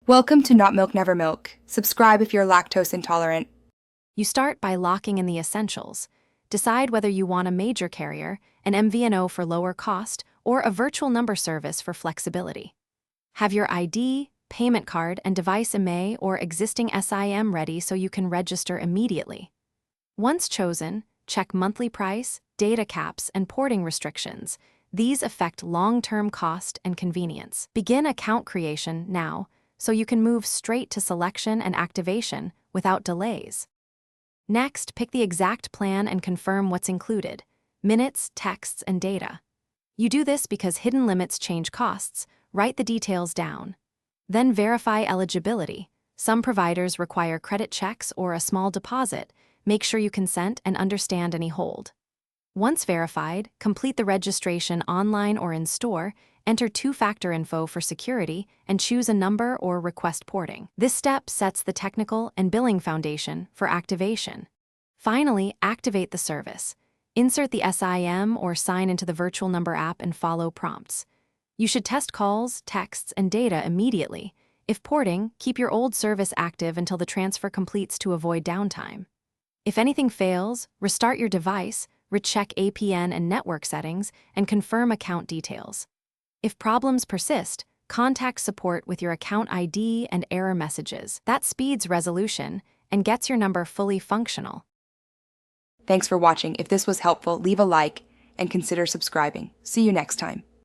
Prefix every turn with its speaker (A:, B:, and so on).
A: Welcome to Not Milk Never Milk. Subscribe if you're lactose intolerant.
B: You start by locking in the essentials. Decide whether you want a major carrier, an MVNO for lower cost, or a virtual number service for flexibility. Have your ID, payment card, and device IMEI or existing SIM ready so you can register immediately. Once chosen, check monthly price, data caps, and porting restrictions. These affect long-term cost and convenience. Begin account creation now, so you can move straight to selection and activation without delays. Next, pick the exact plan and confirm what's included: minutes, texts, and data. You do this because hidden limits change costs. Write the details down. Then verify eligibility. Some providers require credit checks or a small deposit. Make sure you consent and understand any hold. Once verified, complete the registration online or in store, enter two-factor info for security, and choose a number or request porting. This step sets the technical and billing foundation for activation. Finally, activate the service. Insert the SIM or sign into the virtual number app and follow prompts. You should test calls, texts, and data immediately. If porting, keep your old service active until the transfer completes to avoid downtime. If anything fails, restart your device, recheck APN and network settings, and confirm account details. If problems persist, contact support with your account ID and error messages. That speeds resolution and gets your number fully functional.
A: Thanks for watching. If this was helpful, leave a like and consider subscribing. See you next time.